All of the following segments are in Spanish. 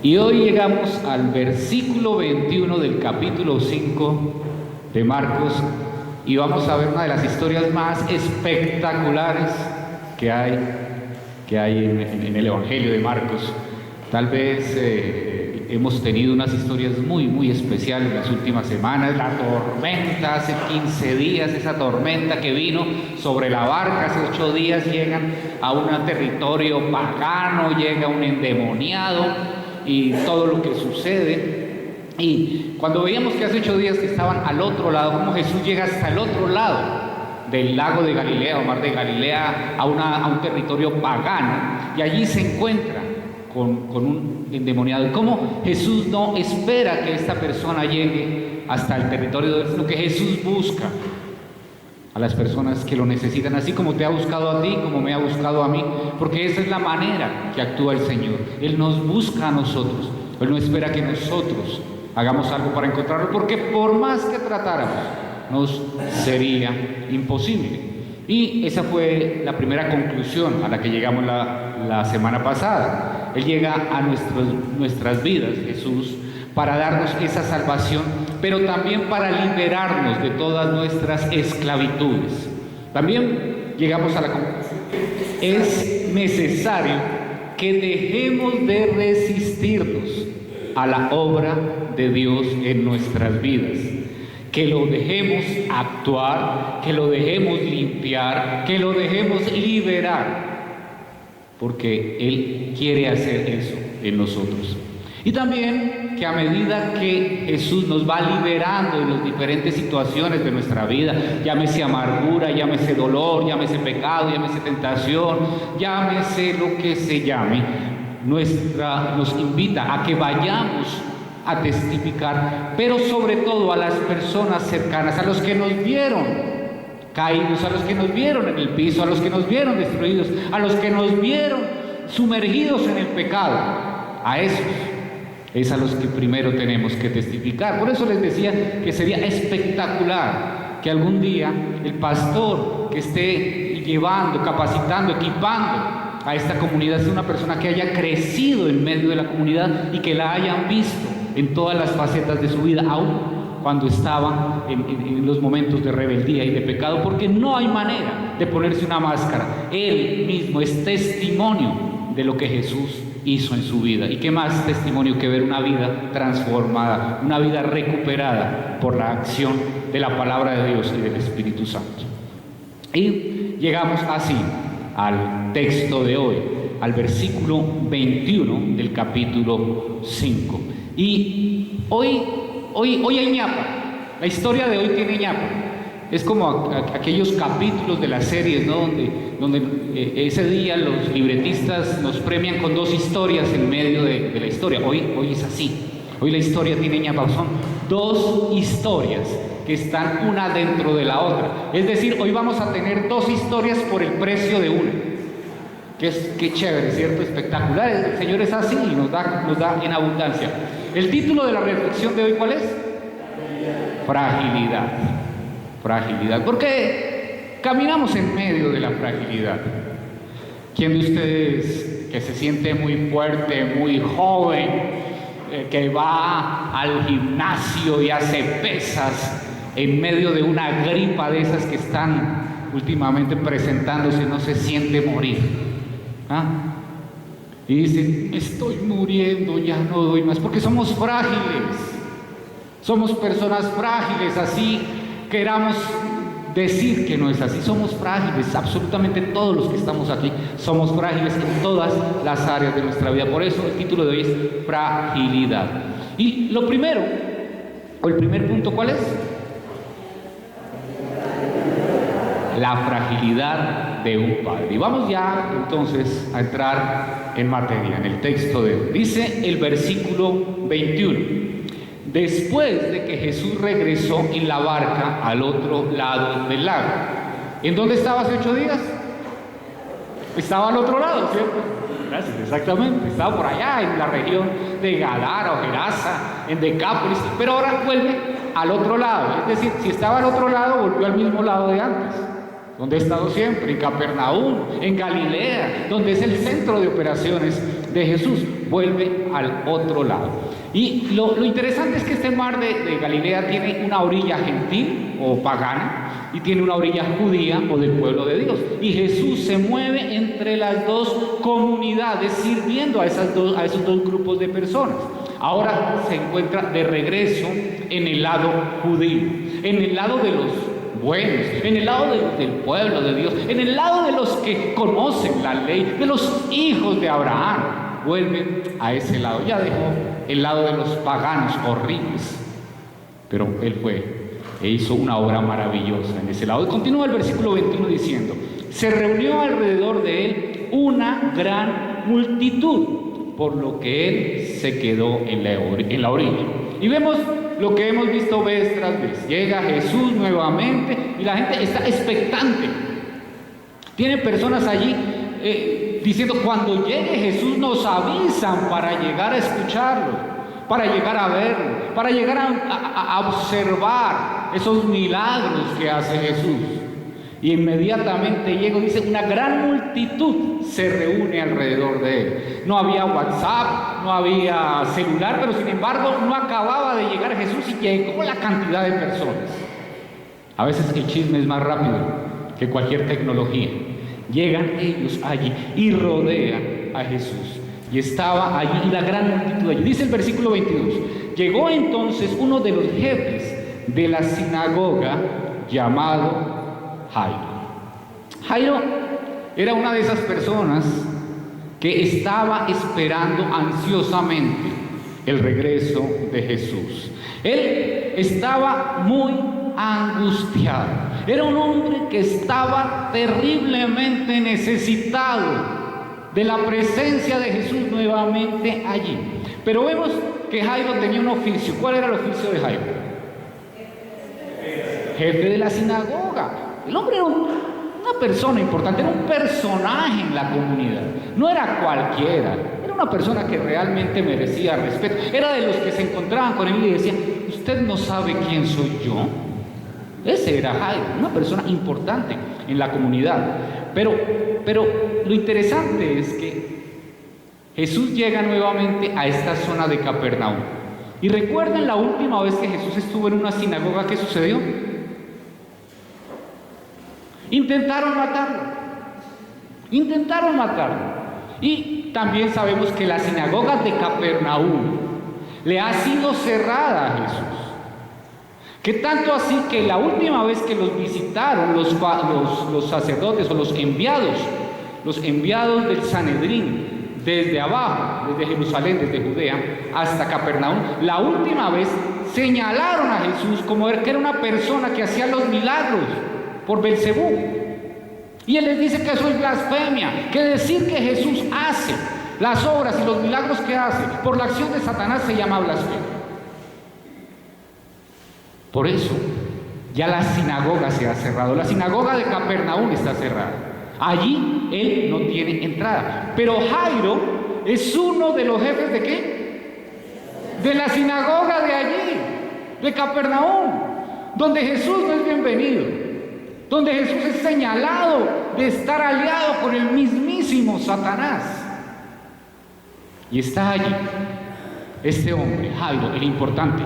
Y hoy llegamos al versículo 21 del capítulo 5 de Marcos y vamos a ver una de las historias más espectaculares que hay en el Evangelio de Marcos. Tal vez hemos tenido unas historias muy especiales las últimas semanas. La tormenta hace 15 días, esa tormenta que vino sobre la barca hace 8 días, llegan a un territorio pagano, llega un endemoniado y todo lo que sucede. Y cuando veíamos que hace 8 días que estaban al otro lado, como Jesús llega hasta el otro lado del lago de Galilea o mar de Galilea, a un territorio pagano, y allí se encuentra con un endemoniado. Y cómo Jesús no espera que esta persona llegue hasta el territorio de él, sino que Jesús busca a las personas que lo necesitan, así como te ha buscado a ti, como me ha buscado a mí, porque esa es la manera que actúa el Señor. Él nos busca a nosotros, Él no espera que nosotros hagamos algo para encontrarlo, porque por más que tratáramos, nos sería imposible. Y esa fue la primera conclusión a la que llegamos la semana pasada. Él llega a nuestras vidas, Jesús, para darnos esa salvación, pero también para liberarnos de todas nuestras esclavitudes. También llegamos a la conclusión que es necesario que dejemos de resistirnos a la obra de Dios en nuestras vidas, que lo dejemos actuar, que lo dejemos limpiar, que lo dejemos liberar, porque Él quiere hacer eso en nosotros. Y también que a medida que Jesús nos va liberando de las diferentes situaciones de nuestra vida, llámese amargura, llámese dolor, llámese pecado, llámese tentación, llámese lo que se llame, nos invita a que vayamos a testificar, pero sobre todo a las personas cercanas, a los que nos vieron caídos, a los que nos vieron en el piso, a los que nos vieron destruidos, a los que nos vieron sumergidos en el pecado. A esos es a los que primero tenemos que testificar. Por eso les decía que sería espectacular que algún día el pastor que esté llevando, capacitando, equipando a esta comunidad sea una persona que haya crecido en medio de la comunidad y que la hayan visto en todas las facetas de su vida, aún cuando estaba en los momentos de rebeldía y de pecado, porque no hay manera de ponerse una máscara. Él mismo es testimonio de lo que Jesús hizo en su vida. Y qué más testimonio que ver una vida transformada, una vida recuperada por la acción de la palabra de Dios y del Espíritu Santo. Y llegamos así al texto de hoy, al versículo 21 del capítulo 5. Y hoy hay ñapa. La historia de hoy tiene ñapa. Es como aquellos capítulos de las series, ¿no? donde ese día los libretistas nos premian con 2 historias en medio de la historia. Hoy es así. Hoy la historia tiene ñapa. Son 2 historias que están una dentro de la otra. Es decir, hoy vamos a tener 2 historias por el precio de una. Qué chévere, ¿cierto? Espectacular. El Señor es así y nos da en abundancia. El título de la reflexión de hoy, ¿cuál es? Fragilidad. Fragilidad. Porque caminamos en medio de la fragilidad. ¿Quién de ustedes que se siente muy fuerte, muy joven, que va al gimnasio y hace pesas en medio de una gripa de esas que están últimamente presentándose, no se siente morir? ¿Ah? Y dicen, estoy muriendo, ya no doy más, porque somos frágiles, somos personas frágiles, así queramos decir que no es así. Somos frágiles, absolutamente todos los que estamos aquí somos frágiles en todas las áreas de nuestra vida. Por eso el título de hoy es fragilidad. Y lo primero, o el primer punto, ¿cuál es? La fragilidad de un padre. Y vamos ya entonces a entrar en materia, en el texto de hoy. Dice el versículo 21. Después de que Jesús regresó en la barca al otro lado del lago. ¿En dónde estaba hace 8 días? Estaba al otro lado, ¿cierto? Gracias, exactamente. Estaba por allá en la región de Gadara o Gerasa, en Decápolis, pero ahora vuelve al otro lado. Es decir, si estaba al otro lado, volvió al mismo lado de antes. donde he estado siempre, en Capernaum, en Galilea, donde es el centro de operaciones de Jesús, vuelve al otro lado. Y lo interesante es que este mar de Galilea tiene una orilla gentil o pagana y tiene una orilla judía o del pueblo de Dios. Y Jesús se mueve entre las dos comunidades sirviendo a esos dos grupos de personas. Ahora se encuentra de regreso en el lado judío, en el lado de los buenos, en el lado del pueblo de Dios, en el lado de los que conocen la ley, de los hijos de Abraham. Vuelven a ese lado. Ya dejó el lado de los paganos horribles, pero él fue e hizo una obra maravillosa en ese lado. Y continúa el versículo 21 diciendo: se reunió alrededor de él una gran multitud, por lo que él se quedó en la orilla. Y vemos lo que hemos visto vez tras vez. Llega Jesús nuevamente y la gente está expectante. Tienen personas allí diciendo: cuando llegue Jesús nos avisan para llegar a escucharlo, para llegar a verlo, para llegar a observar esos milagros que hace Jesús. Y inmediatamente llega, dice, una gran multitud se reúne alrededor de él. No había WhatsApp, no había celular, pero sin embargo no acababa de llegar Jesús y llegó la cantidad de personas. A veces el chisme es más rápido que cualquier tecnología. Llegan ellos allí y rodean a Jesús. Y estaba allí la gran multitud allí. Dice el versículo 22: llegó entonces uno de los jefes de la sinagoga llamado Jairo. Jairo era una de esas personas que estaba esperando ansiosamente el regreso de Jesús. Él estaba muy angustiado. Era un hombre que estaba terriblemente necesitado de la presencia de Jesús nuevamente allí. Pero vemos que Jairo tenía un oficio. ¿Cuál era el oficio de Jairo? Jefe de la sinagoga. El hombre era una persona importante, era un personaje en la comunidad. No era cualquiera, era una persona que realmente merecía respeto. Era de los que se encontraban con él y le decían: ¿usted no sabe quién soy yo? Ese era Jairo, una persona importante en la comunidad. Pero lo interesante es que Jesús llega nuevamente a esta zona de Capernaum. Y recuerden la última vez que Jesús estuvo en una sinagoga, ¿qué sucedió? Intentaron matarlo. Y también sabemos que la sinagoga de Capernaum le ha sido cerrada a Jesús. Que tanto así que la última vez que los visitaron los sacerdotes o los enviados del Sanedrín, desde abajo, desde Jerusalén, desde Judea hasta Capernaum, la última vez señalaron a Jesús como que era una persona que hacía los milagros por Belcebú. Y él les dice que eso es blasfemia, que decir que Jesús hace las obras y los milagros que hace por la acción de Satanás se llama blasfemia. Por eso ya la sinagoga se ha cerrado. La sinagoga de Capernaum está cerrada. Allí él no tiene entrada. Pero Jairo es uno de los jefes ¿de qué? De la sinagoga de allí, de Capernaum, donde Jesús no es bienvenido, donde Jesús es señalado de estar aliado con el mismísimo Satanás. Y está allí este hombre, Jairo, el importante,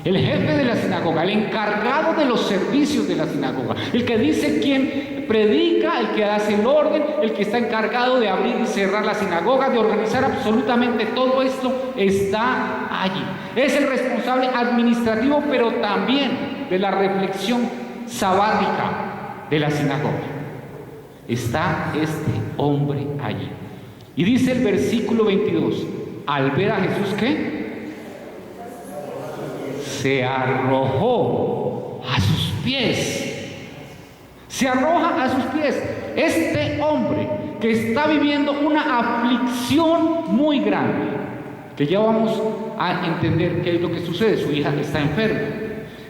el jefe de la sinagoga, el encargado de los servicios de la sinagoga, el que dice quién predica, el que hace el orden, el que está encargado de abrir y cerrar la sinagoga, de organizar absolutamente todo esto, está allí. Es el responsable administrativo, pero también de la reflexión sabática de la sinagoga. Está este hombre allí. Y dice el versículo 22, al ver a Jesús, ¿qué? Se arrojó a sus pies. Se arroja a sus pies. Este hombre que está viviendo una aflicción muy grande, que ya vamos a entender qué es lo que sucede. Su hija está enferma.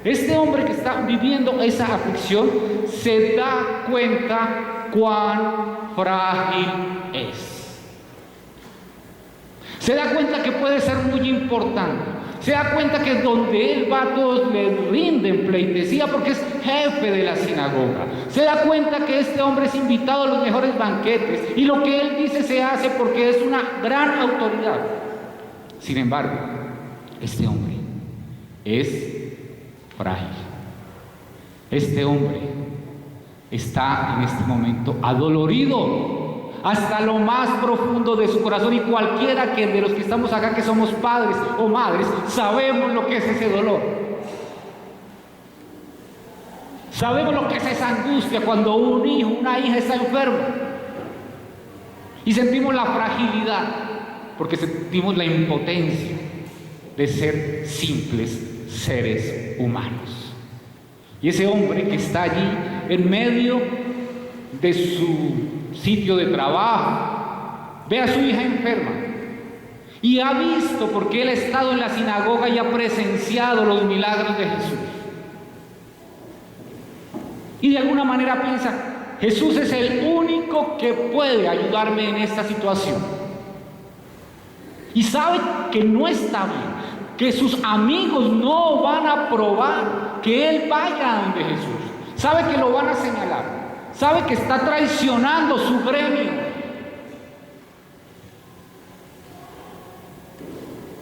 Este hombre que está viviendo esa aflicción se da cuenta cuán frágil es. Se da cuenta que puede ser muy importante, Se da cuenta que donde él va todos le rinden pleitesía porque es jefe de la sinagoga. Se da cuenta que este hombre es invitado a los mejores banquetes y lo que él dice se hace porque es una gran autoridad. Sin embargo, este hombre es frágil. Este hombre está en este momento adolorido hasta lo más profundo de su corazón, y cualquiera que de los que estamos acá que somos padres o madres sabemos lo que es ese dolor. Sabemos lo que es esa angustia cuando un hijo, una hija está enfermo y sentimos la fragilidad porque sentimos la impotencia de ser simples seres humanos. Y ese hombre que está allí en medio de su sitio de trabajo, ve a su hija enferma y ha visto, porque él ha estado en la sinagoga y ha presenciado los milagros de Jesús, y de alguna manera piensa: Jesús es el único que puede ayudarme en esta situación, y sabe que no está bien, que sus amigos no van a aprobar que él vaya a donde Jesús, sabe que lo van a señalar, sabe que está traicionando su gremio.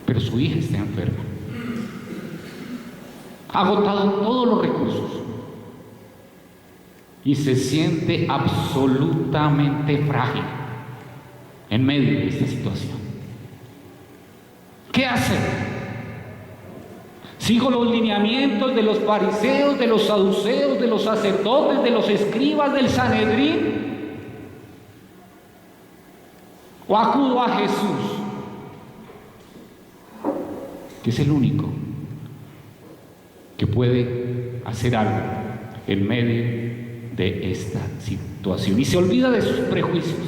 Pero su hija está enferma, ha agotado todos los recursos y se siente absolutamente frágil en medio de esta situación. ¿Qué hacer? ¿Sigo los lineamientos de los fariseos, de los saduceos, de los sacerdotes, de los escribas, del Sanedrín? ¿O acudo a Jesús, que es el único que puede hacer algo en medio de esta situación? Y se olvida de sus prejuicios.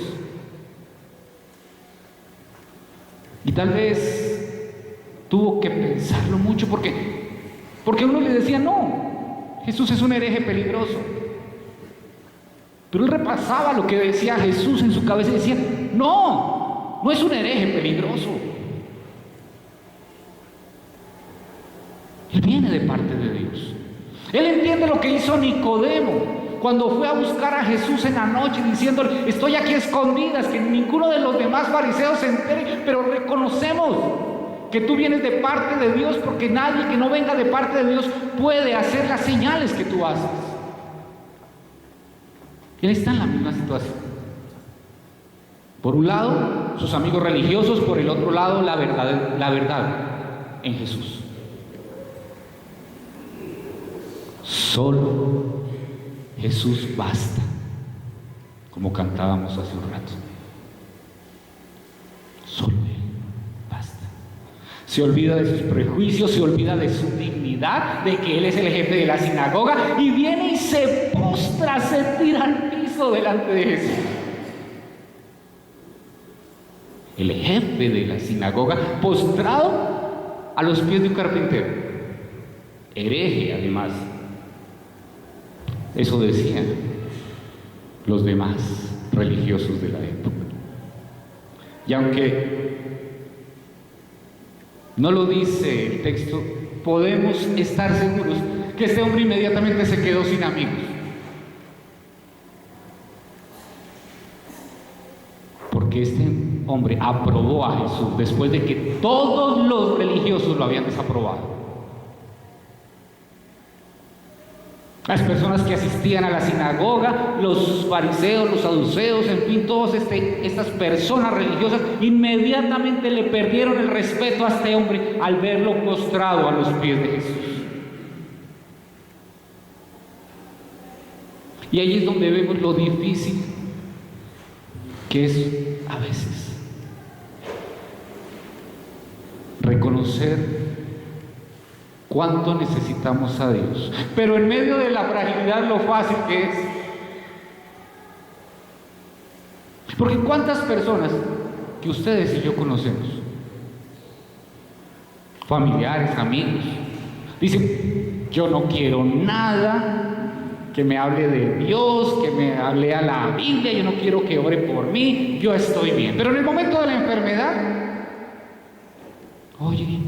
Y tal vez tuvo que pensarlo mucho porque uno le decía: no, Jesús es un hereje peligroso. Pero él repasaba lo que decía Jesús en su cabeza y decía: no, no es un hereje peligroso. Él viene de parte de Dios. Él entiende lo que hizo Nicodemo cuando fue a buscar a Jesús en la noche diciéndole: estoy aquí a escondidas, que ninguno de los demás fariseos se entere, pero reconocemos que tú vienes de parte de Dios, porque nadie que no venga de parte de Dios puede hacer las señales que tú haces. Él está en la misma situación. Por un lado, sus amigos religiosos; por el otro lado, la verdad en Jesús. Solo Jesús basta, como cantábamos hace un rato. Solo Él basta. Se olvida de sus prejuicios, se olvida de su dignidad, de que Él es el jefe de la sinagoga, y viene y se postra, se tira al piso delante de Jesús. El jefe de la sinagoga postrado a los pies de un carpintero, hereje además. Eso decían los demás religiosos de la época. Y aunque no lo dice el texto, podemos estar seguros que este hombre inmediatamente se quedó sin amigos. Porque este hombre aprobó a Jesús después de que todos los religiosos lo habían desaprobado. Las personas que asistían a la sinagoga, los fariseos, los saduceos, en fin, todas estas personas religiosas inmediatamente le perdieron el respeto a este hombre al verlo postrado a los pies de Jesús. Y ahí es donde vemos lo difícil que es a veces reconocer cuánto necesitamos a Dios, pero en medio de la fragilidad lo fácil que es. Porque cuántas personas que ustedes y yo conocemos, familiares, amigos, dicen: yo no quiero nada que me hable de Dios, que me hable a la Biblia, yo no quiero que ore por mí, yo estoy bien. Pero en el momento de la enfermedad, oye,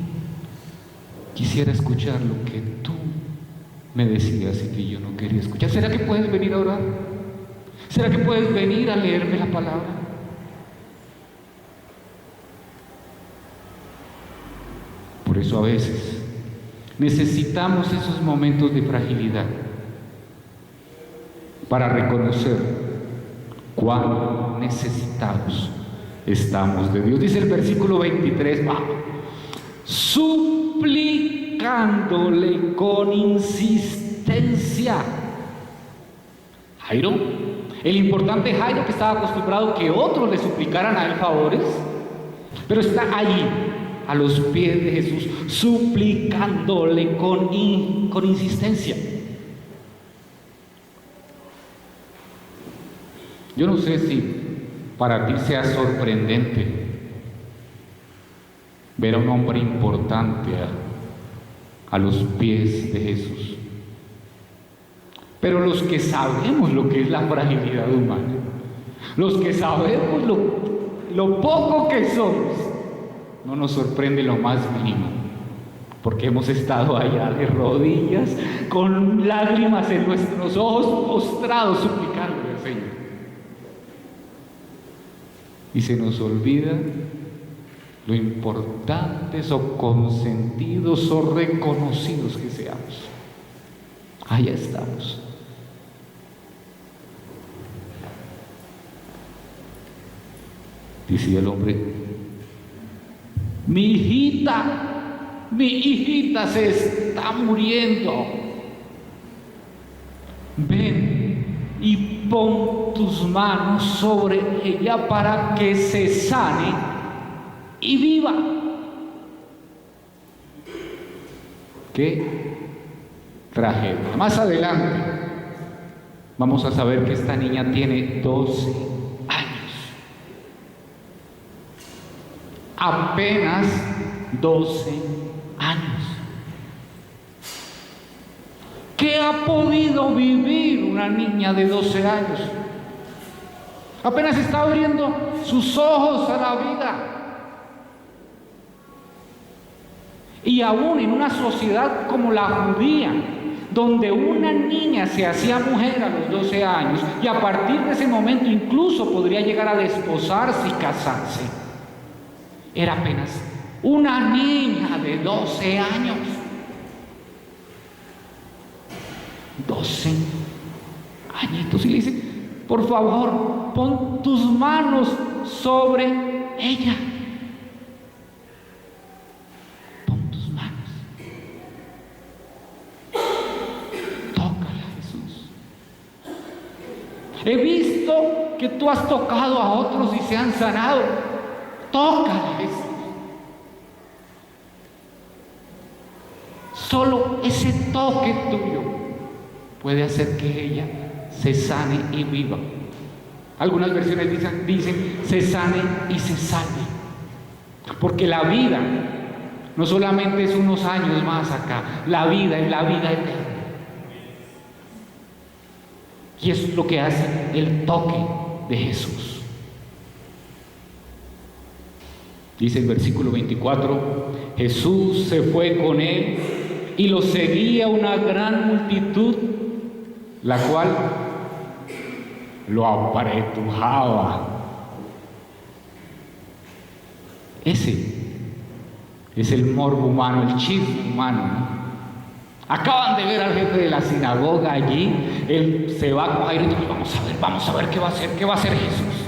quisiera escuchar lo que tú me decías y que yo no quería escuchar. ¿Será que puedes venir a orar? ¿Será que puedes venir a leerme la palabra? Por eso a veces necesitamos esos momentos de fragilidad para reconocer cuán necesitados estamos de Dios. Dice el versículo 23, suplicándole con insistencia. Jairo, el importante Jairo, que estaba acostumbrado que otros le suplicaran a él favores, pero está allí a los pies de Jesús, suplicándole con insistencia. Yo no sé si para ti sea sorprendente ver a un hombre importante a los pies de Jesús, pero los que sabemos lo que es la fragilidad humana, los que sabemos lo poco que somos, no nos sorprende lo más mínimo, porque hemos estado allá de rodillas, con lágrimas en nuestros ojos, postrados, suplicándole al Señor. Y se nos olvida lo importantes o consentidos o reconocidos que seamos. Allá estamos. Decía el hombre: mi hijita se está muriendo. Ven y pon tus manos sobre ella para que se sane y viva. Qué tragedia. Más adelante vamos a saber que esta niña tiene 12 años. Apenas 12 años. ¿Qué ha podido vivir una niña de 12 años? Apenas está abriendo sus ojos a la vida. Y aún en una sociedad como la judía, donde una niña se hacía mujer a los 12 años y a partir de ese momento incluso podría llegar a desposarse y casarse, era apenas una niña de 12 años. 12 añitos. Y le dice: por favor, pon tus manos sobre ella. Pon tus manos. Tócala, Jesús. He visto que tú has tocado a otros y se han sanado. Tócala, Jesús. Solo ese toque tuyo puede hacer que ella se sane y viva. Algunas versiones dicen se sane y se salve. Porque la vida no solamente es unos años más acá, la vida es la vida eterna. Y eso es lo que hace el toque de Jesús. Dice el versículo 24: Jesús se fue con él y lo seguía una gran multitud, la cual lo apretujaba. Ese es el morbo humano, el chisme humano, ¿no? Acaban de ver al jefe de la sinagoga allí, él se va con Jairo y dice: vamos a ver qué va a hacer Jesús.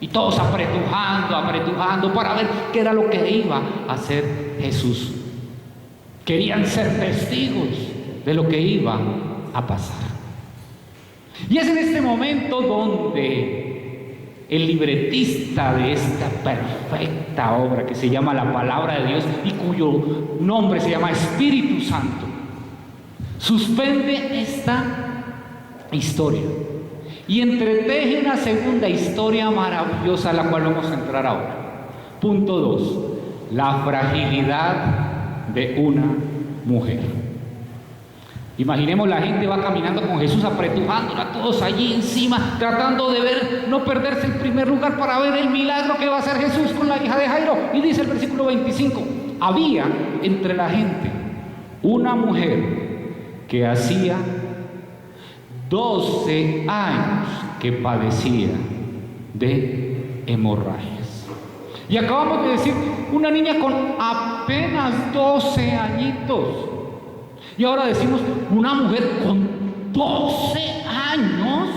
Y todos apretujando para ver qué era lo que iba a hacer Jesús. Querían ser testigos de lo que iba a pasar. Y es en este momento donde el libretista de esta perfecta obra que se llama la Palabra de Dios y cuyo nombre se llama Espíritu Santo, suspende esta historia y entreteje una segunda historia maravillosa a la cual vamos a entrar ahora. Punto 2. La fragilidad de una mujer. Imaginemos, la gente va caminando con Jesús, apretujándola, todos allí encima, tratando de ver, no perderse el primer lugar para ver el milagro que va a hacer Jesús con la hija de Jairo. Y dice el versículo 25: había entre la gente una mujer que hacía 12 años que padecía de hemorragias. Y acabamos de decir, una niña con apenas 12 añitos. Y ahora decimos, una mujer con 12 años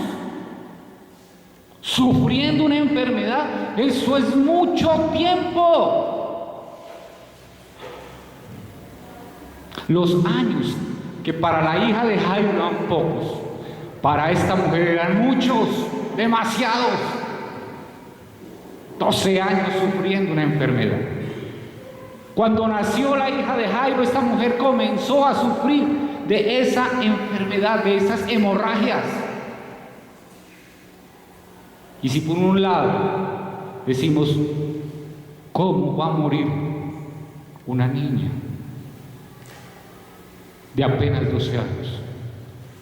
sufriendo una enfermedad. Eso es mucho tiempo. Los años que para la hija de Jairo eran pocos, para esta mujer eran muchos, demasiados. 12 años sufriendo una enfermedad. Cuando nació la hija de Jairo, esta mujer comenzó a sufrir de esa enfermedad, de esas hemorragias. Y si por un lado decimos, ¿cómo va a morir una niña de apenas 12 años?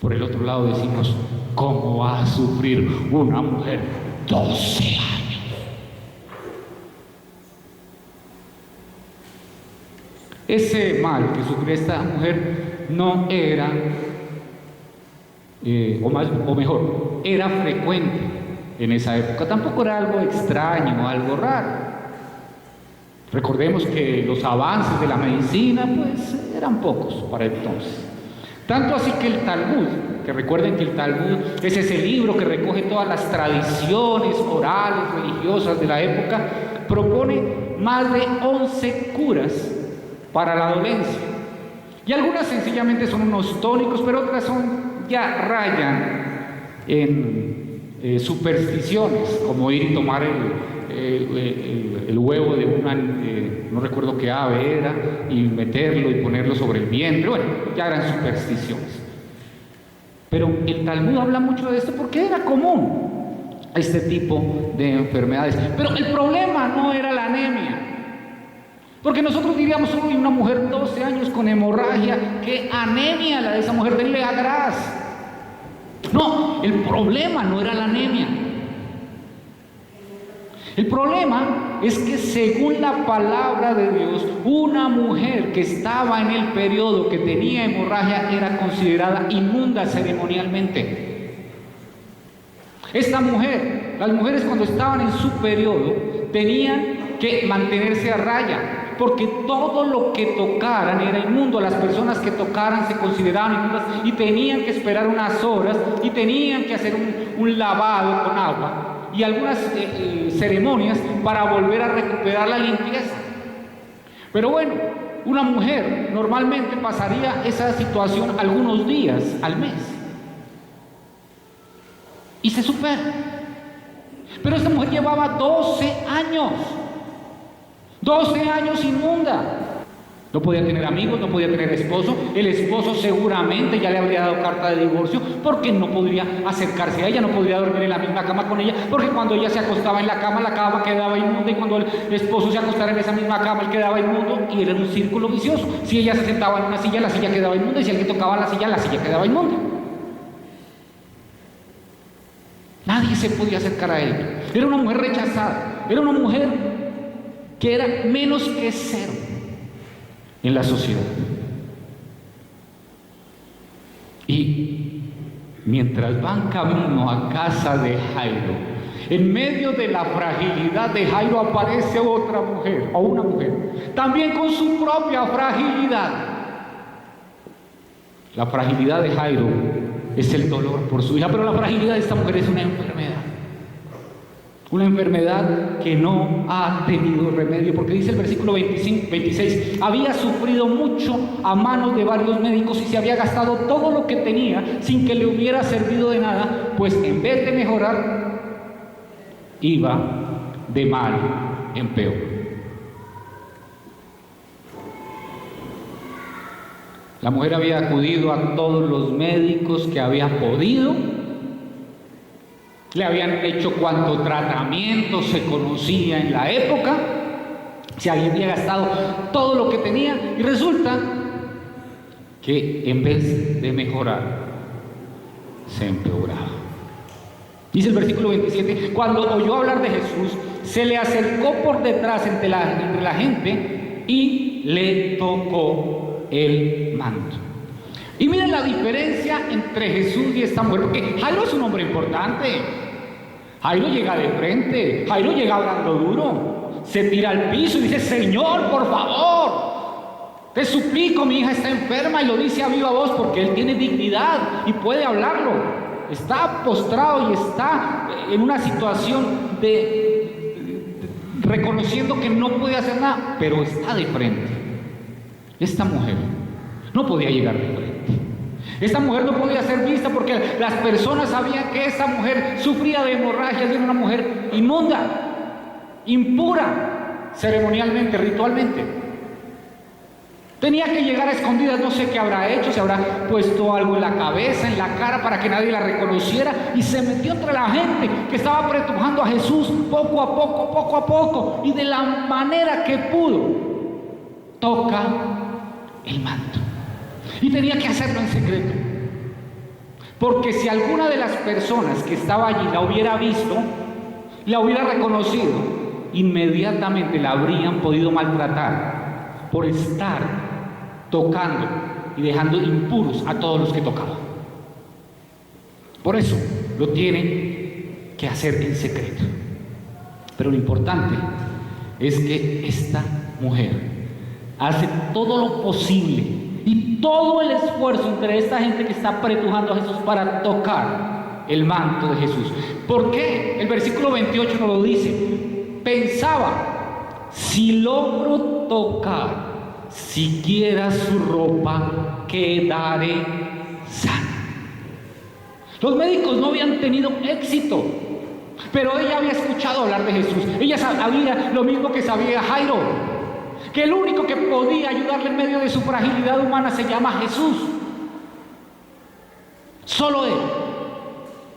Por el otro lado decimos, ¿cómo va a sufrir una mujer 12 años? Ese mal que sufría esta mujer no era, o mejor, era frecuente en esa época. Tampoco era algo extraño, algo raro. Recordemos que los avances de la medicina, pues, eran pocos para entonces. Tanto así que el Talmud, que recuerden que el Talmud es ese libro que recoge todas las tradiciones orales, religiosas de la época, propone más de 11 curas para la dolencia. Y algunas sencillamente son unos tónicos, pero otras ya rayan en supersticiones, como ir y tomar el huevo de una, no recuerdo qué ave era, y meterlo y ponerlo sobre el vientre. Bueno, ya eran supersticiones. Pero el Talmud habla mucho de esto porque era común este tipo de enfermedades. Pero el problema no era la anemia. Porque nosotros diríamos, uy, una mujer 12 años con hemorragia, qué anemia la de esa mujer, denle a gras. No, el problema no era la anemia. El problema es que según la palabra de Dios, una mujer que estaba en el periodo, que tenía hemorragia, era considerada inmunda ceremonialmente. Esta mujer, las mujeres cuando estaban en su periodo, tenían que mantenerse a raya, porque todo lo que tocaran era inmundo. Las personas que tocaran se consideraban inmundas y tenían que esperar unas horas y tenían que hacer un lavado con agua y algunas ceremonias para volver a recuperar la limpieza. Pero bueno, una mujer normalmente pasaría esa situación algunos días al mes y se supera. Pero esta mujer llevaba 12 años. 12 años inmunda. No podía tener amigos, no podía tener esposo. El esposo seguramente ya le habría dado carta de divorcio porque no podría acercarse a ella, no podría dormir en la misma cama con ella, porque cuando ella se acostaba en la cama quedaba inmunda, y cuando el esposo se acostara en esa misma cama, él quedaba inmundo, y era un círculo vicioso. Si ella se sentaba en una silla, la silla quedaba inmunda, y si alguien tocaba la silla quedaba inmunda. Nadie se podía acercar a ella. Era una mujer rechazada, era una mujer que era menos que cero en la sociedad. Y mientras van camino a casa de Jairo, en medio de la fragilidad de Jairo aparece otra mujer, o una mujer, también con su propia fragilidad. La fragilidad de Jairo es el dolor por su hija, pero la fragilidad de esta mujer es una enfermedad. Una enfermedad que no ha tenido remedio, porque dice el versículo 26, había sufrido mucho a manos de varios médicos y se había gastado todo lo que tenía sin que le hubiera servido de nada, pues en vez de mejorar, iba de mal en peor. La mujer había acudido a todos los médicos que había podido. Le habían hecho cuanto tratamiento se conocía en la época, se había gastado todo lo que tenía, y resulta que en vez de mejorar, se empeoraba. Dice el versículo 27, cuando oyó hablar de Jesús, se le acercó por detrás entre la gente y le tocó el manto. Y miren la diferencia entre Jesús y esta mujer, porque Jairo es un hombre importante. Jairo llega de frente, Jairo llega hablando duro, se tira al piso y dice: Señor, por favor, te suplico, mi hija está enferma, y lo dice a viva voz porque él tiene dignidad y puede hablarlo. Está postrado y está en una situación reconociendo que no puede hacer nada, pero está de frente. Esta mujer no podía llegar de frente. Esta mujer no podía ser vista porque las personas sabían que esta mujer sufría de hemorragias, era una mujer inmunda, impura, ceremonialmente, ritualmente. Tenía que llegar a escondidas, no sé qué habrá hecho, se habrá puesto algo en la cabeza, en la cara, para que nadie la reconociera, y se metió entre la gente que estaba apretujando a Jesús poco a poco, y de la manera que pudo, toca el manto. Y tenía que hacerlo en secreto, porque si alguna de las personas que estaba allí la hubiera visto, la hubiera reconocido, inmediatamente la habrían podido maltratar por estar tocando y dejando impuros a todos los que tocaban. Por eso lo tiene que hacer en secreto. Pero lo importante es que esta mujer hace todo lo posible y todo el esfuerzo entre esta gente que está apretujando a Jesús para tocar el manto de Jesús. ¿Por qué? El versículo 28 nos lo dice. Pensaba: si logro tocar siquiera su ropa, quedaré sana. Los médicos no habían tenido éxito, pero ella había escuchado hablar de Jesús. Ella sabía lo mismo que sabía Jairo, que el único que podía ayudarle en medio de su fragilidad humana se llama Jesús. Solo Él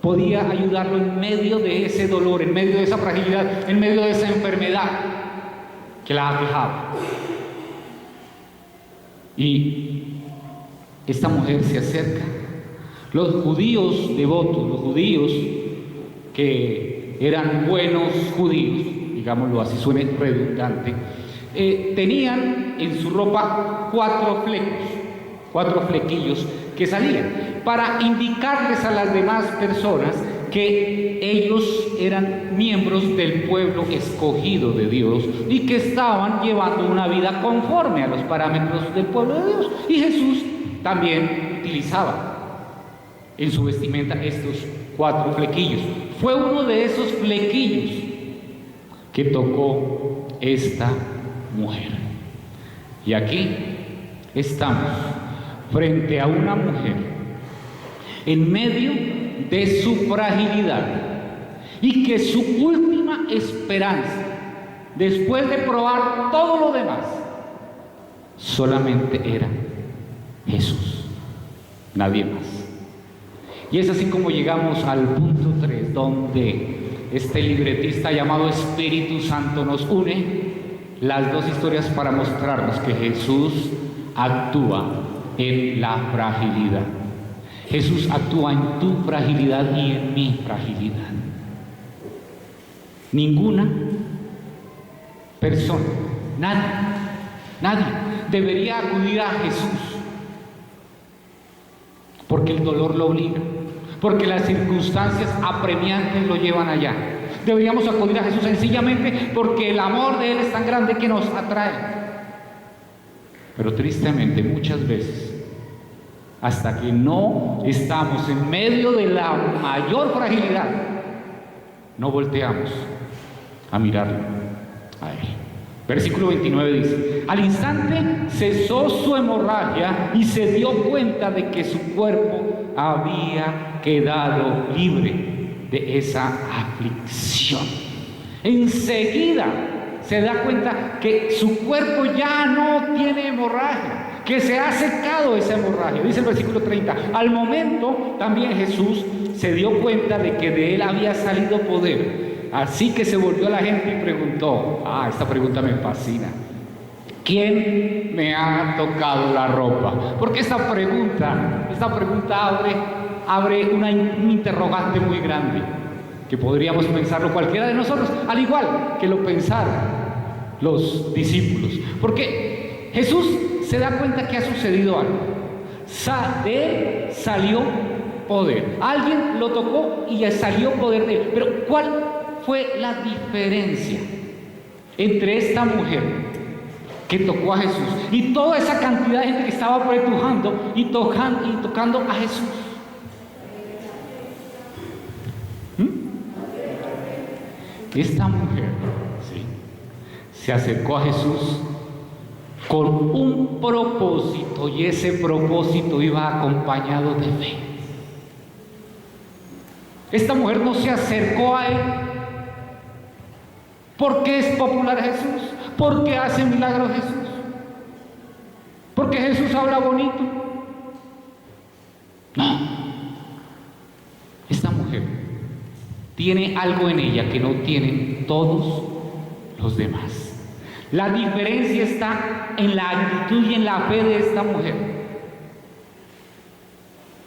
podía ayudarlo en medio de ese dolor, en medio de esa fragilidad, en medio de esa enfermedad que la aquejaba. Y esta mujer se acerca. Los judíos devotos, los judíos que eran buenos judíos, digámoslo así, suene redundante, tenían en su ropa 4 flequillos que salían para indicarles a las demás personas que ellos eran miembros del pueblo escogido de Dios y que estaban llevando una vida conforme a los parámetros del pueblo de Dios. Y Jesús también utilizaba en su vestimenta estos 4 flequillos. Fue uno de esos flequillos que tocó esta mujer. Y aquí estamos frente a una mujer en medio de su fragilidad y que su última esperanza, después de probar todo lo demás, solamente era Jesús, nadie más. Y es así como llegamos al punto 3, donde este libretista llamado Espíritu Santo nos une las 2 historias para mostrarnos que Jesús actúa en la fragilidad. Jesús actúa en tu fragilidad y en mi fragilidad. Ninguna persona, nadie debería acudir a Jesús porque el dolor lo obliga, porque las circunstancias apremiantes lo llevan allá. Deberíamos acudir a Jesús sencillamente porque el amor de Él es tan grande que nos atrae. Pero tristemente muchas veces, hasta que no estamos en medio de la mayor fragilidad, no volteamos a mirarlo a Él. Versículo 29 dice: al instante cesó su hemorragia y se dio cuenta de que su cuerpo había quedado libre de esa aflicción. Enseguida se da cuenta que su cuerpo ya no tiene hemorragia, que se ha secado esa hemorragia. Dice el versículo 30: al momento también Jesús se dio cuenta de que de él había salido poder. Así que se volvió a la gente y preguntó, esta pregunta me fascina: ¿quién me ha tocado la ropa? Porque esta pregunta abre un interrogante muy grande, que podríamos pensarlo cualquiera de nosotros, al igual que lo pensaron los discípulos. Porque Jesús se da cuenta que ha sucedido algo. De él salió poder. Alguien lo tocó y salió poder de él. Pero ¿cuál fue la diferencia entre esta mujer que tocó a Jesús y toda esa cantidad de gente que estaba apretujando y tocando a Jesús? Esta mujer se acercó a Jesús con un propósito, y ese propósito iba acompañado de fe. Esta mujer no se acercó a él porque es popular Jesús, porque hace milagros Jesús, porque Jesús habla bonito. No, esta mujer tiene algo en ella que no tienen todos los demás. La diferencia está en la actitud y en la fe de esta mujer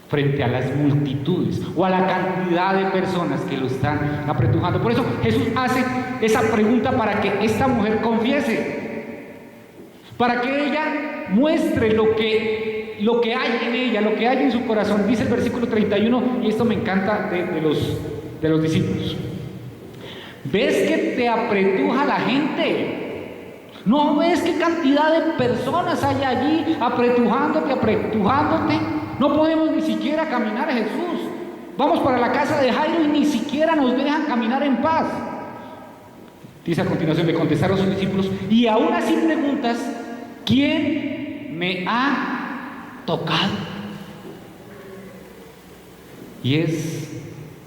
frente a las multitudes o a la cantidad de personas que lo están apretujando. Por eso Jesús hace esa pregunta para que esta mujer confiese, para que ella muestre lo que hay en ella, lo que hay en su corazón. Dice el versículo 31, y esto me encanta de los discípulos: ¿ves que te apretuja la gente? ¿No ves qué cantidad de personas hay allí apretujándote? No podemos ni siquiera caminar, Jesús. Vamos para la casa de Jairo y ni siquiera nos dejan caminar en paz. Dice a continuación: le contestaron sus discípulos, y aún así preguntas, ¿quién me ha tocado? Y es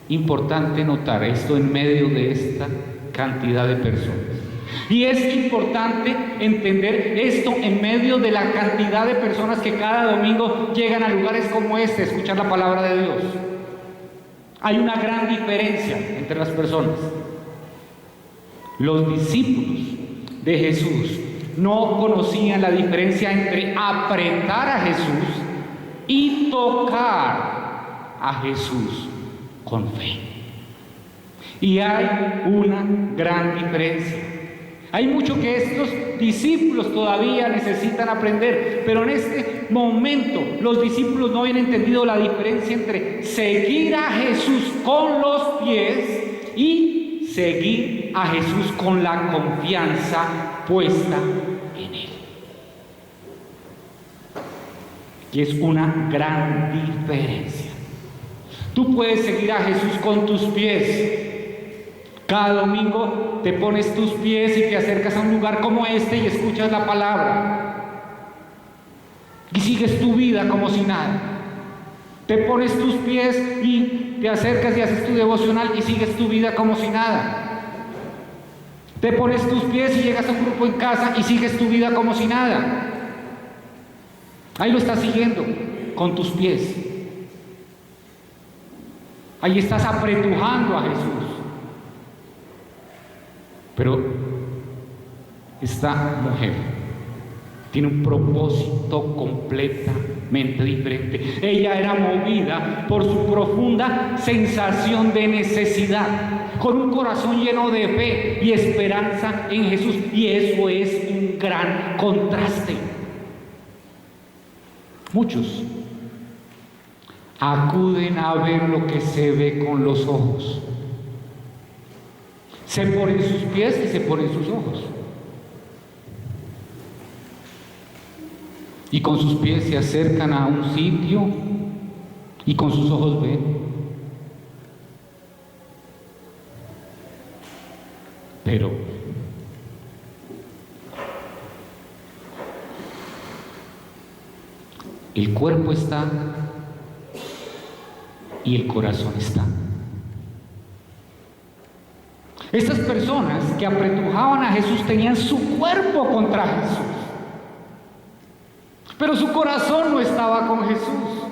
importante notar esto en medio de esta cantidad de personas. Y es importante entender esto en medio de la cantidad de personas que cada domingo llegan a lugares como este a escuchar la palabra de Dios. Hay una gran diferencia entre las personas. Los discípulos de Jesús no conocían la diferencia entre apretar a Jesús y tocar a Jesús con fe. Y hay una gran diferencia. Hay mucho que estos discípulos todavía necesitan aprender, pero en este momento los discípulos no habían entendido la diferencia entre seguir a Jesús con los pies y seguir a Jesús con la confianza puesta en Él. Y es una gran diferencia. Tú puedes seguir a Jesús con tus pies. Cada domingo te pones tus pies y te acercas a un lugar como este y escuchas la palabra. Y sigues tu vida como si nada. Te pones tus pies y te acercas y haces tu devocional y sigues tu vida como si nada. Te pones tus pies y llegas a un grupo en casa y sigues tu vida como si nada. Ahí lo estás siguiendo con tus pies. Ahí estás apretujando a Jesús. Pero esta mujer tiene un propósito completamente diferente. Ella era movida por su profunda sensación de necesidad, con un corazón lleno de fe y esperanza en Jesús. Y eso es un gran contraste. Muchos acuden a ver lo que se ve con los ojos. Se ponen sus pies y se ponen sus ojos. Y con sus pies se acercan a un sitio y con sus ojos ven. Pero el cuerpo está y el corazón está. Estas personas que apretujaban a Jesús tenían su cuerpo contra Jesús, pero su corazón no estaba con Jesús.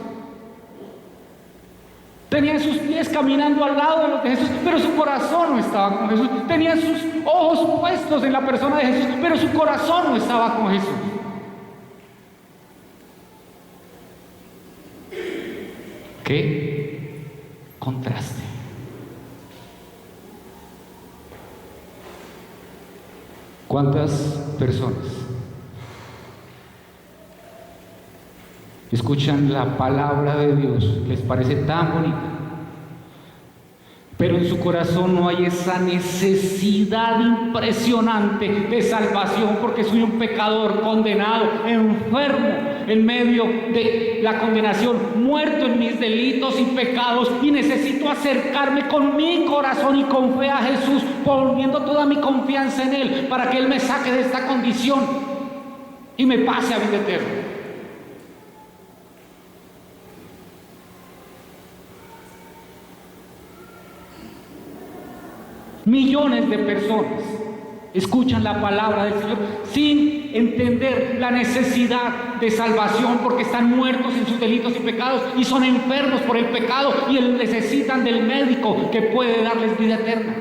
Tenían sus pies caminando al lado de los de Jesús, pero su corazón no estaba con Jesús. Tenían sus ojos puestos en la persona de Jesús, pero su corazón no estaba con Jesús. ¿Qué contraste? ¿Cuántas personas escuchan la palabra de Dios, les parece tan bonita, pero en su corazón no hay esa necesidad impresionante de salvación, porque soy un pecador condenado, enfermo, en medio de la condenación, muerto en mis delitos y pecados, y necesito acercarme con mi corazón y con fe a Jesús, poniendo toda mi confianza en Él, para que Él me saque de esta condición y me pase a vida eterna. Millones de personas escuchan la palabra del Señor sin entender la necesidad de salvación, porque están muertos en sus delitos y pecados y son enfermos por el pecado y necesitan del médico que puede darles vida eterna.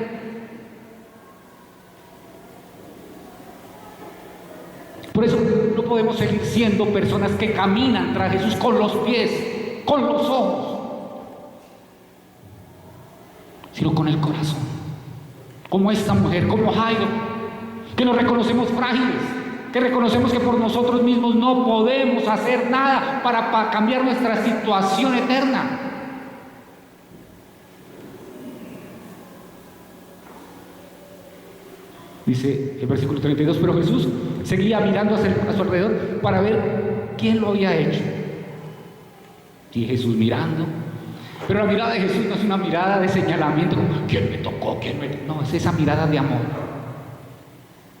Por eso no podemos seguir siendo personas que caminan tras Jesús con los pies, con los ojos, sino con el corazón. Como esta mujer, como Jairo, que nos reconocemos frágiles, que reconocemos que por nosotros mismos no podemos hacer nada para cambiar nuestra situación eterna. Dice el versículo 32, pero Jesús seguía mirando a su alrededor para ver quién lo había hecho. Y Jesús mirando. Pero la mirada de Jesús no es una mirada de señalamiento, como ¿quién me tocó? ¿Quién me tocó? No, es esa mirada de amor,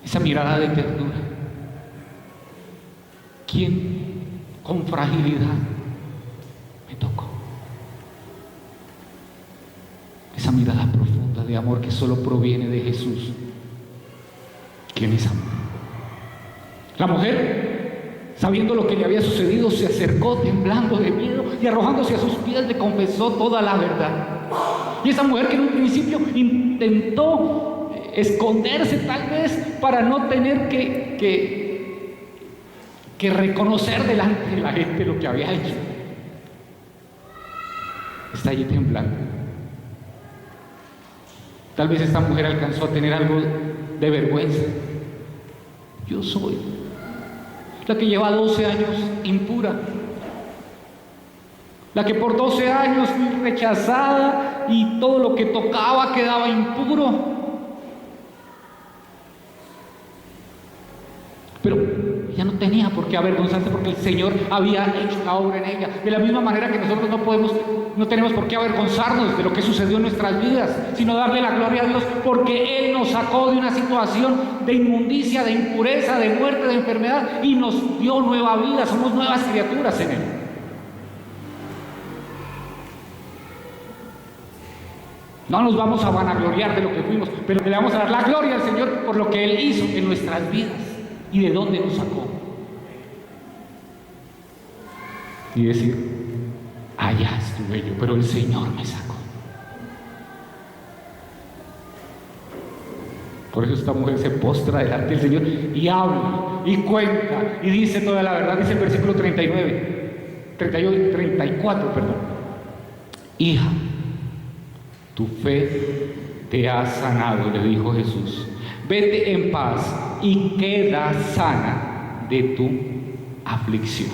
esa mirada de ternura. ¿Quién con fragilidad me tocó? Esa mirada profunda de amor que solo proviene de Jesús. ¿Quién es amor? La mujer, sabiendo lo que le había sucedido, se acercó temblando de miedo y arrojándose a sus pies le confesó toda la verdad. Y esa mujer, que en un principio intentó esconderse tal vez para no tener que reconocer delante de la gente lo que había hecho, está allí temblando. Tal vez esta mujer alcanzó a tener algo de vergüenza. Yo soy la que lleva 12 años impura, la que por 12 años fui rechazada y todo lo que tocaba quedaba impuro. Pero ella no tenía por qué avergonzarse, porque el Señor había hecho la obra en ella. De la misma manera que nosotros no tenemos por qué avergonzarnos de lo que sucedió en nuestras vidas, sino darle la gloria a Dios, porque Él nos sacó de una situación de inmundicia, de impureza, de muerte, de enfermedad, y nos dio nueva vida. Somos nuevas criaturas en Él. No nos vamos a vanagloriar de lo que fuimos, pero le vamos a dar la gloria al Señor por lo que Él hizo en nuestras vidas y de dónde nos sacó. Y decir, allá estuve yo, pero el Señor me sacó. Por eso esta mujer se postra delante del Señor y habla y cuenta y dice toda la verdad. Dice el versículo 34, perdón. Hija, tu fe te ha sanado, le dijo Jesús. Vete en paz y queda sana de tu aflicción.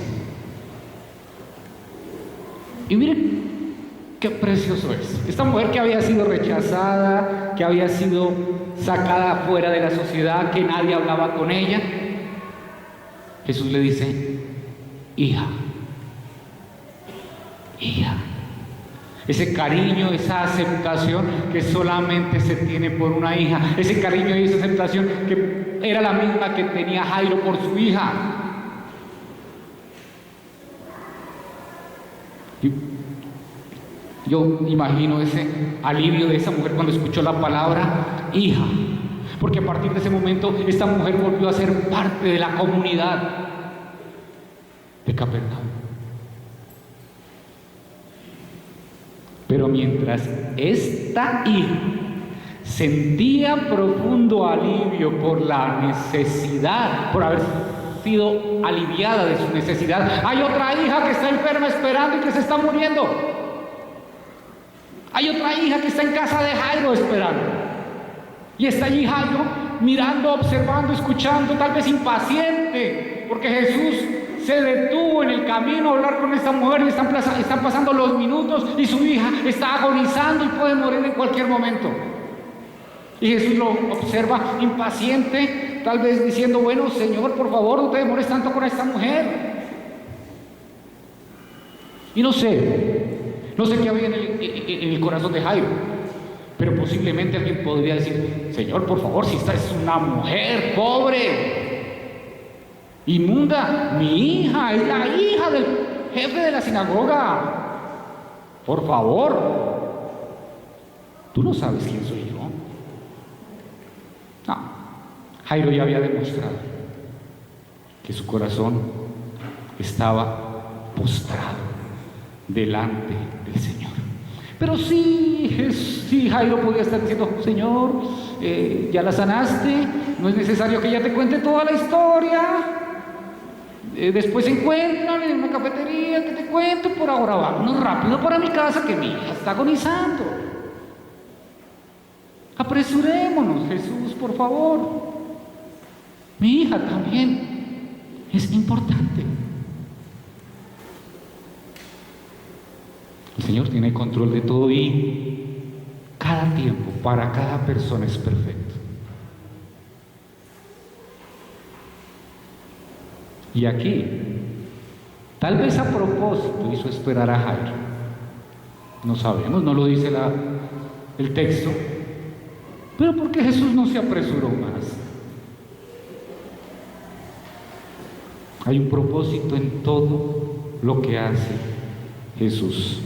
Y miren qué precioso es. Esta mujer que había sido rechazada, que había sido sacada fuera de la sociedad, que nadie hablaba con ella, Jesús le dice, hija, hija. Ese cariño, esa aceptación que solamente se tiene por una hija, ese cariño y esa aceptación que era la misma que tenía Jairo por su hija. Yo imagino ese alivio de esa mujer cuando escuchó la palabra hija, porque a partir de ese momento esta mujer volvió a ser parte de la comunidad de Capernaum. Pero mientras esta hija sentía profundo alivio por la necesidad, por haber sido aliviada de su necesidad, hay otra hija que está enferma esperando y que se está muriendo. Hay otra hija que está en casa de Jairo esperando. Y está allí Jairo mirando, observando, escuchando, tal vez impaciente, porque Jesús se detuvo en el camino a hablar con esta mujer y están pasando los minutos y su hija está agonizando y puede morir en cualquier momento. Y Jesús lo observa impaciente, tal vez diciendo: bueno, Señor, por favor, no te demores tanto con esta mujer. Y no sé qué había en el corazón de Jairo, pero posiblemente alguien podría decir: Señor, por favor, si esta es una mujer pobre, inmunda, mi hija es la hija del jefe de la sinagoga, por favor, tú no sabes quién soy yo. No, Jairo ya había demostrado que su corazón estaba postrado delante del Señor. Pero sí, Jairo podía estar diciendo: Señor, ya la sanaste, no es necesario que ya te cuente toda la historia. Después se encuentran en una cafetería, que te cuento, por ahora vámonos rápido para mi casa, que mi hija está agonizando. Apresurémonos, Jesús, por favor. Mi hija también es importante. El Señor tiene control de todo y cada tiempo para cada persona es perfecto. Y aquí, tal vez a propósito, hizo esperar a Jairo. No sabemos, no lo dice el texto. Pero ¿por qué Jesús no se apresuró más? Hay un propósito en todo lo que hace Jesús.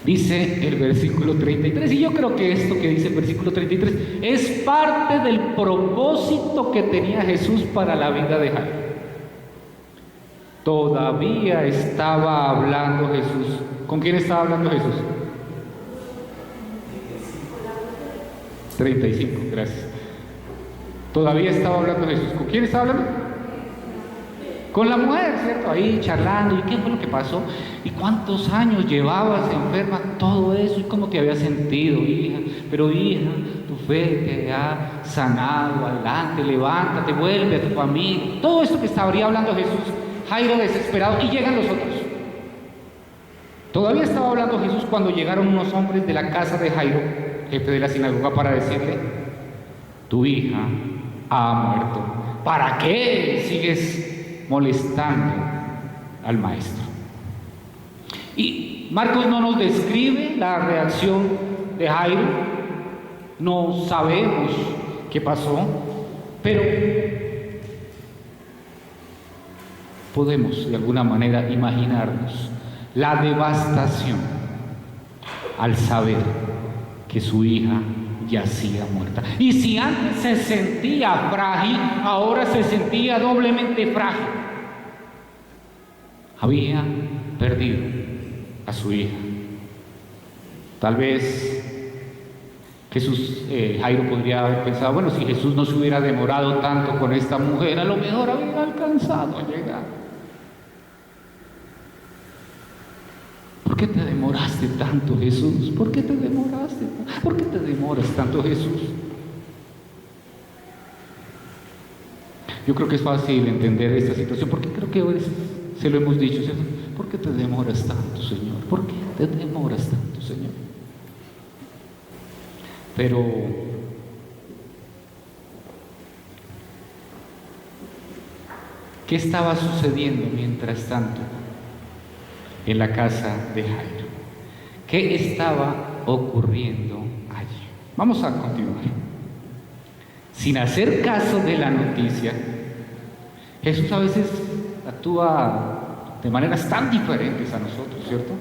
Dice el versículo 33, y yo creo que esto que dice el versículo 33 es parte del propósito que tenía Jesús para la vida de Jairo. Todavía estaba hablando Jesús. ¿Con quién estaba hablando Jesús? 35, gracias. Todavía estaba hablando Jesús. ¿Con quién estaba hablando? Con la mujer, ¿cierto? Ahí charlando. ¿Y qué fue lo que pasó? ¿Y cuántos años llevabas enferma? Todo eso. ¿Y cómo te habías sentido, hija? Pero hija, tu fe te ha sanado. Adelante, levántate, vuelve a tu familia. Todo esto que estaría hablando Jesús. Jairo desesperado. Y llegan los otros. Todavía estaba hablando Jesús cuando llegaron unos hombres de la casa de Jairo, jefe de la sinagoga, para decirle: tu hija ha muerto. ¿Para qué sigues molestando al maestro? Y Marcos no nos describe la reacción de Jairo, no sabemos qué pasó, pero podemos de alguna manera imaginarnos la devastación al saber que su hija yacía muerta. Y si antes se sentía frágil, ahora se sentía doblemente frágil. Había perdido a su hija. Tal vez Jairo podría haber pensado: bueno, si Jesús no se hubiera demorado tanto con esta mujer, a lo mejor había alcanzado a llegar. ¿Por qué te demoraste tanto, Jesús? ¿Por qué te demoraste? ¿Por qué te demoras tanto, Jesús? Yo creo que es fácil entender esta situación, porque creo que a veces se lo hemos dicho, ¿cierto? ¿Por qué te demoras tanto, Señor? ¿Por qué te demoras tanto, Señor? Pero ¿qué estaba sucediendo mientras tanto en la casa de Jairo? ¿Qué estaba ocurriendo allí? Vamos a continuar. Sin hacer caso de la noticia, Jesús a veces actúa de maneras tan diferentes a nosotros, ¿cierto?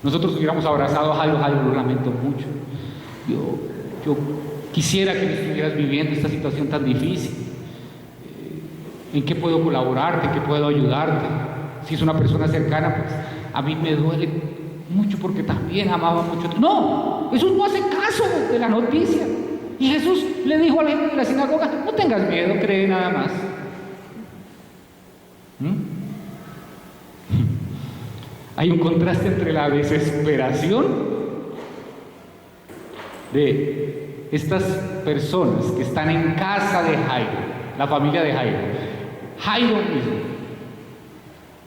Nosotros hubiéramos abrazado a Jairo, lo lamento mucho. Yo quisiera que no estuvieras viviendo esta situación tan difícil. ¿En qué puedo colaborarte? ¿En qué puedo ayudarte? Si es una persona cercana, pues a mí me duele mucho porque también amaba mucho. No, Jesús no hace caso de la noticia. Y Jesús le dijo a la gente de la sinagoga: no tengas miedo, cree nada más. Hay un contraste entre la desesperación de estas personas que están en casa de Jairo, la familia de Jairo mismo,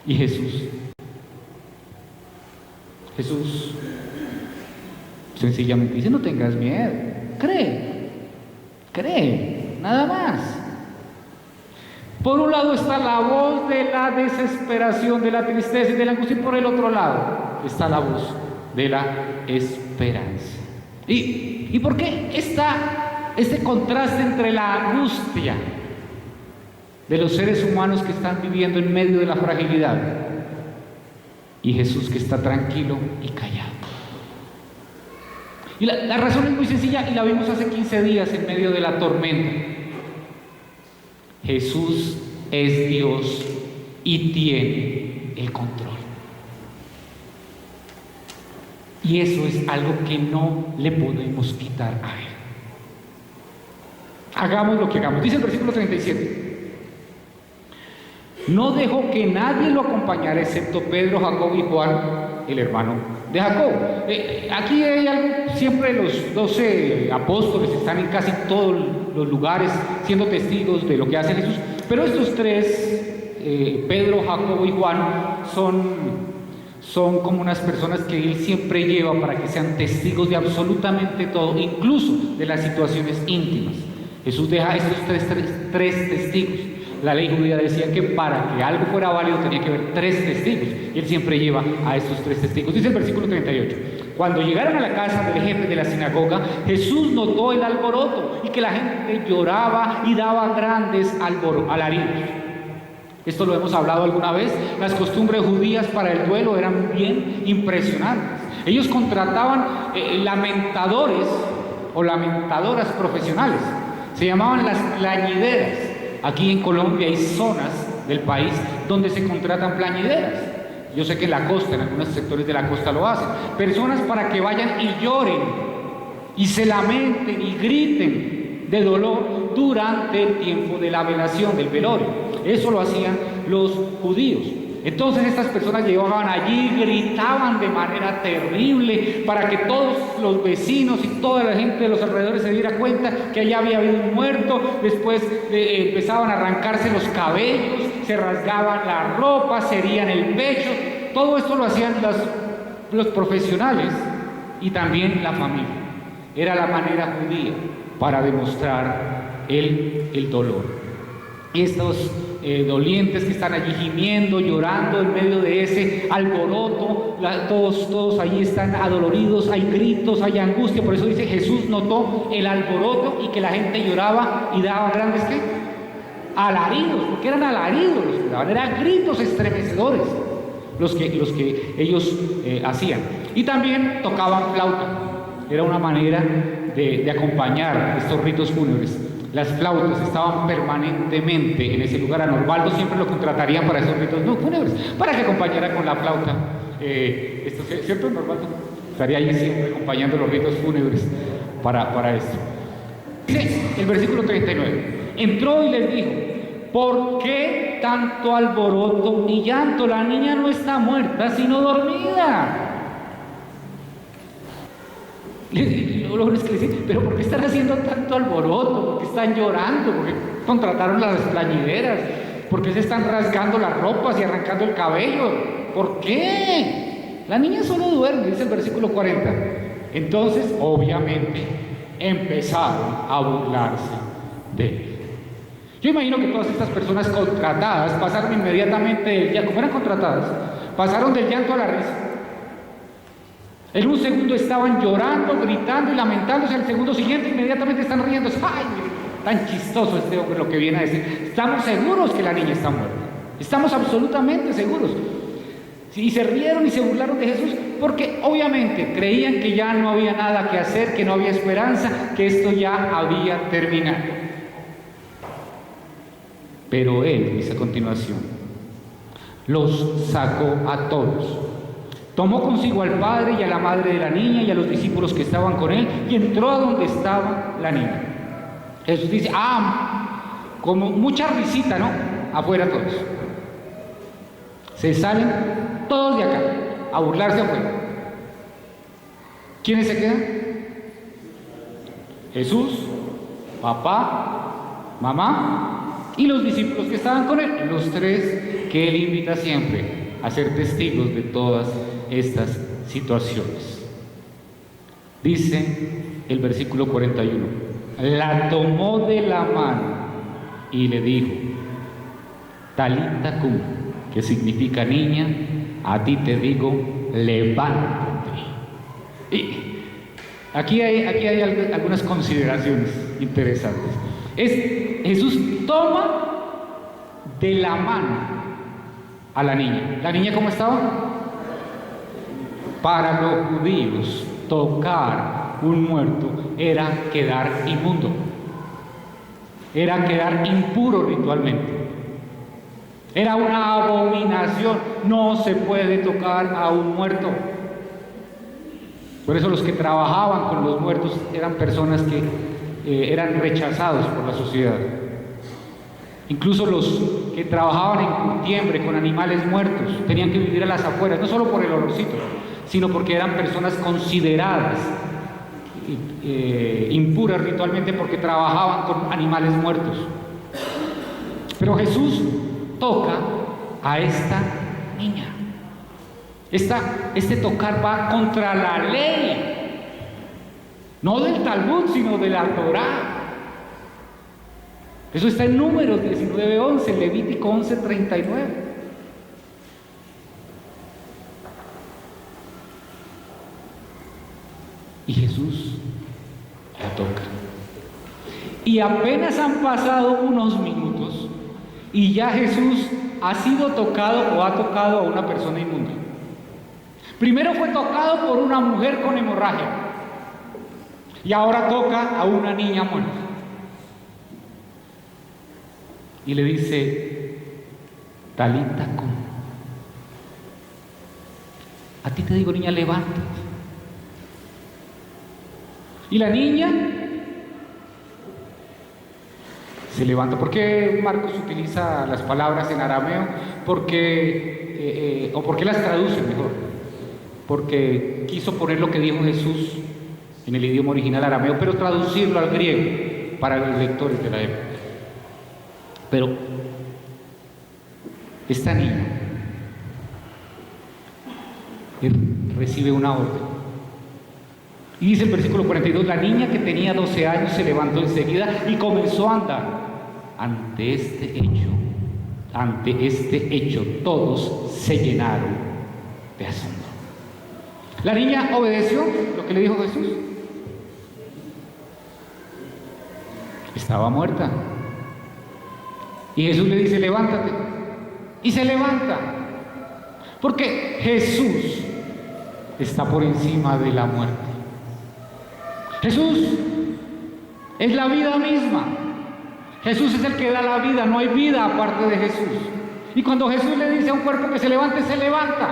Y Jesús sencillamente dice: no tengas miedo, cree, nada más. Por un lado está la voz de la desesperación, de la tristeza y de la angustia, y por el otro lado está la voz de la esperanza. ¿Y por qué está este contraste entre la angustia de los seres humanos que están viviendo en medio de la fragilidad y Jesús que está tranquilo y callado? Y la razón es muy sencilla, y la vimos hace 15 días en medio de la tormenta. Jesús es Dios y tiene el control. Y eso es algo que no le podemos quitar a Él. Hagamos lo que hagamos. Dice el versículo 37. No dejó que nadie lo acompañara excepto Pedro, Jacob y Juan, el hermano de Jacob. Aquí hay algo, siempre los 12 apóstoles están en casi todos los lugares siendo testigos de lo que hace Jesús, pero estos tres, Pedro, Jacobo y Juan, son como unas personas que Él siempre lleva para que sean testigos de absolutamente todo, incluso de las situaciones íntimas. Jesús deja a estos tres testigos. La ley judía decía que para que algo fuera válido tenía que haber 3 testigos, y Él siempre lleva a estos 3 testigos. Dice el versículo 38. Cuando llegaron a la casa del jefe de la sinagoga, Jesús notó el alboroto y que la gente lloraba y daba grandes alaridos. Esto lo hemos hablado alguna vez. Las costumbres judías para el duelo eran bien impresionantes. Ellos contrataban lamentadores o lamentadoras profesionales. Se llamaban las plañideras. Aquí en Colombia hay zonas del país donde se contratan plañideras. Yo sé que en la costa, en algunos sectores de la costa lo hacen. Personas para que vayan y lloren, y se lamenten y griten de dolor durante el tiempo de la velación, del velorio. Eso lo hacían los judíos. Entonces estas personas llegaban allí, gritaban de manera terrible para que todos los vecinos y toda la gente de los alrededores se diera cuenta que allá había habido un muerto. Después empezaban a arrancarse los cabellos, se rasgaban la ropa, se herían el pecho. Todo esto lo hacían los profesionales y también la familia. Era la manera judía para demostrar el dolor. Estos dolientes que están allí gimiendo, llorando en medio de ese alboroto, todos allí están adoloridos, hay gritos, hay angustia. Por eso dice: Jesús notó el alboroto y que la gente lloraba y daba grandes ¿qué? Alaridos, porque eran alaridos los que daban, eran gritos estremecedores los que ellos hacían. Y también tocaban flauta. Era una manera de acompañar estos ritos fúnebres. Las flautas estaban permanentemente en ese lugar. A Norvaldo siempre lo contratarían para esos ritos fúnebres, para que acompañara con la flauta. ¿Cierto, Norvaldo? Estaría ahí siempre acompañando los ritos fúnebres para esto. Dice el versículo 39. Entró y les dijo: ¿por qué tanto alboroto y llanto? La niña no está muerta, sino dormida. Lo es que dicen: ¿pero por qué están haciendo tanto alboroto? ¿Por qué están llorando? ¿Por qué contrataron las plañideras? ¿Por qué se están rasgando las ropas y arrancando el cabello? ¿Por qué? La niña solo duerme, dice el versículo 40. Entonces, obviamente, empezaron a burlarse de él. Yo imagino que todas estas personas contratadas pasaron inmediatamente del llanto, como eran contratadas, pasaron del llanto a la risa. En un segundo estaban llorando, gritando y lamentándose. Al segundo siguiente inmediatamente están riendo. ¡Ay, tan chistoso este hombre lo que viene a decir! Estamos seguros que la niña está muerta. Estamos absolutamente seguros. Y se rieron y se burlaron de Jesús porque obviamente creían que ya no había nada que hacer, que no había esperanza, que esto ya había terminado. Pero Él, dice a continuación, los sacó a todos. Tomó consigo al padre y a la madre de la niña y a los discípulos que estaban con él y entró a donde estaba la niña. Jesús dice: como mucha risita, ¿no? Afuera todos. Se salen todos de acá a burlarse afuera. ¿Quiénes se quedan? Jesús, papá, mamá y los discípulos que estaban con él, los tres que él invita siempre a ser testigos de todas estas situaciones. Dice el versículo 41, la tomó de la mano y le dijo, Talita cum, que significa niña, a ti te digo, levántate. Y aquí hay algunas consideraciones interesantes. Jesús toma de la mano a la niña. ¿La niña cómo estaba? Para los judíos, tocar un muerto era quedar inmundo, era quedar impuro ritualmente, era una abominación. No se puede tocar a un muerto. Por eso los que trabajaban con los muertos eran personas que eran rechazados por la sociedad. Incluso los que trabajaban en curtiembre con animales muertos tenían que vivir a las afueras, no solo por el olorcito, sino porque eran personas consideradas impuras ritualmente porque trabajaban con animales muertos. Pero Jesús toca a esta niña. Este tocar va contra la ley, no del Talmud, sino de la Torá. Eso está en Números 19:11, Levítico 11:39. Y Jesús la toca. Y apenas han pasado unos minutos y ya Jesús ha sido tocado o ha tocado a una persona inmunda. Primero fue tocado por una mujer con hemorragia y ahora toca a una niña muerta. Y le dice, Talita cum. A ti te digo, niña, levántate. Y la niña se levanta. ¿Por qué Marcos utiliza las palabras en arameo? ¿Por qué las traduce mejor? Porque quiso poner lo que dijo Jesús en el idioma original arameo, pero traducirlo al griego para los lectores de la época. Pero esta niña recibe una orden. Y dice el versículo 42, la niña que tenía 12 años se levantó enseguida y comenzó a andar. Ante este hecho, todos se llenaron de asombro. La niña obedeció lo que le dijo Jesús. Estaba muerta. Y Jesús le dice, levántate. Y se levanta. Porque Jesús está por encima de la muerte. Jesús es la vida misma. Jesús es el que da la vida, no hay vida aparte de Jesús. Y cuando Jesús le dice a un cuerpo que se levante, se levanta.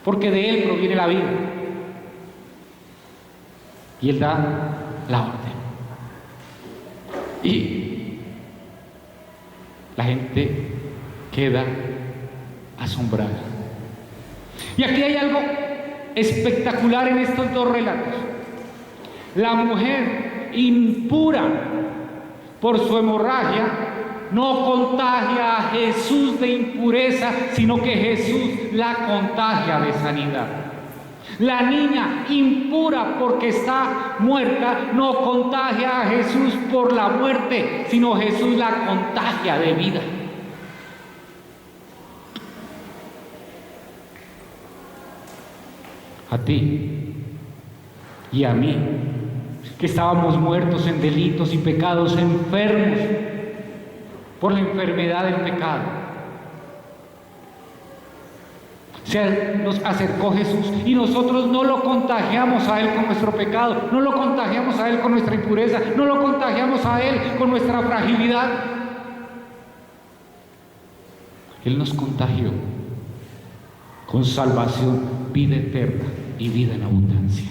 Porque de Él proviene la vida. Y Él da la orden. Y la gente queda asombrada. Y aquí hay algo espectacular en estos dos relatos. La mujer impura por su hemorragia no contagia a Jesús de impureza, sino que Jesús la contagia de sanidad. La niña impura porque está muerta no contagia a Jesús por la muerte, sino Jesús la contagia de vida. A ti y a mí, que estábamos muertos en delitos y pecados, enfermos por la enfermedad del pecado, nos acercó Jesús y nosotros no lo contagiamos a Él con nuestro pecado, no lo contagiamos a Él con nuestra impureza, no lo contagiamos a Él con nuestra fragilidad. Él nos contagió con salvación, vida eterna y vida en abundancia.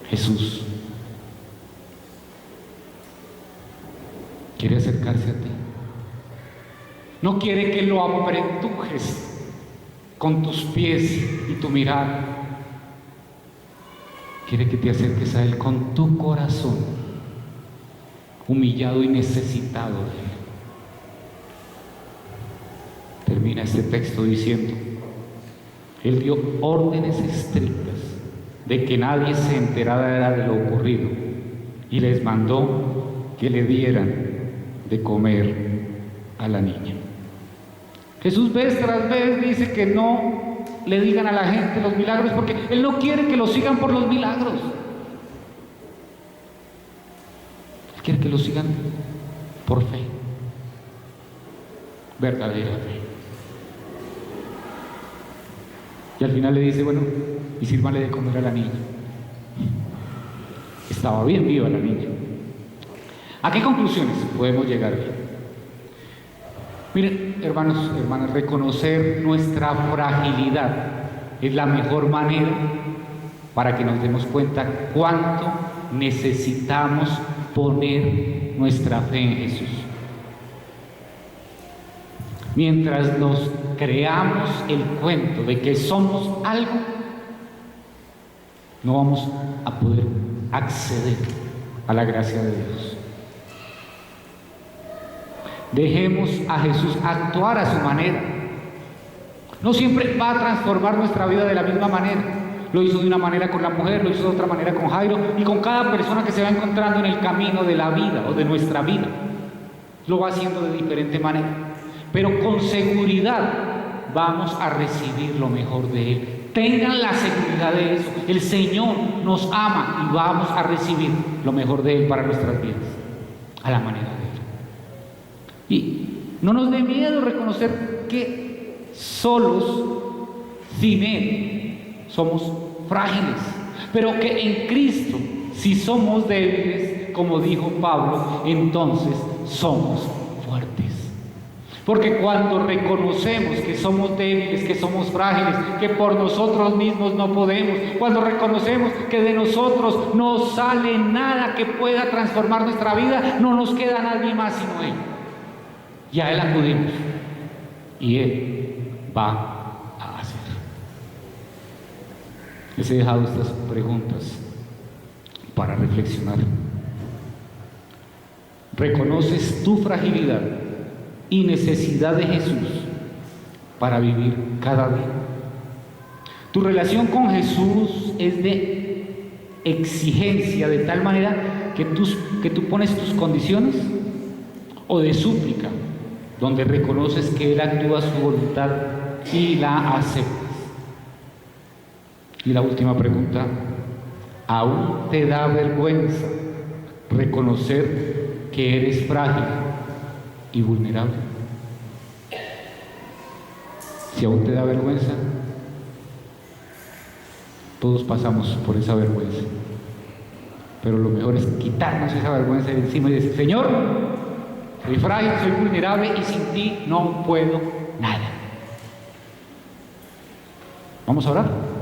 Jesús quiere acercarse a ti. No quiere que lo apretujes con tus pies y tu mirada. Quiere que te acerques a Él con tu corazón humillado y necesitado de Él. Termina este texto diciendo: Él dio órdenes estrictas de que nadie se enterara de lo ocurrido y les mandó que le dieran de comer a la niña. Jesús vez tras vez dice que no le digan a la gente los milagros porque Él no quiere que los sigan por los milagros. Él quiere que los sigan por fe, verdadera fe. Y al final le dice: bueno, y sírvanle de comer a la niña. Estaba bien viva la niña. ¿A qué conclusiones podemos llegar aquí? Miren, hermanos, hermanas, reconocer nuestra fragilidad es la mejor manera para que nos demos cuenta cuánto necesitamos poner nuestra fe en Jesús. Mientras nos creamos el cuento de que somos algo, no vamos a poder acceder a la gracia de Dios. Dejemos a Jesús actuar a su manera. No siempre va a transformar nuestra vida de la misma manera. Lo hizo de una manera con la mujer, lo hizo de otra manera con Jairo y con cada persona que se va encontrando en el camino de la vida o de nuestra vida. Lo va haciendo de diferente manera. Pero con seguridad vamos a recibir lo mejor de Él. Tengan la seguridad de eso. El Señor nos ama y vamos a recibir lo mejor de Él para nuestras vidas, a la manera de Él. Y no nos dé miedo reconocer que solos, sin Él, somos frágiles, pero que en Cristo, si somos débiles, como dijo Pablo, entonces somos fuertes. Porque cuando reconocemos que somos débiles, que somos frágiles, que por nosotros mismos no podemos, cuando reconocemos que de nosotros no sale nada que pueda transformar nuestra vida, no nos queda nadie más sino Él. Y a Él acudimos y Él va a hacer. Les he dejado estas preguntas para reflexionar. ¿Reconoces tu fragilidad y necesidad de Jesús para vivir cada día? Tu relación con Jesús es de exigencia de tal manera que tú pones tus condiciones, o de súplica, donde reconoces que Él actúa su voluntad y la aceptas. Y la última pregunta: ¿aún te da vergüenza reconocer que eres frágil y vulnerable? Si aún te da vergüenza, todos pasamos por esa vergüenza, pero lo mejor es quitarnos esa vergüenza de encima y decir: Señor, soy frágil, soy vulnerable y sin ti no puedo nada. Vamos a orar.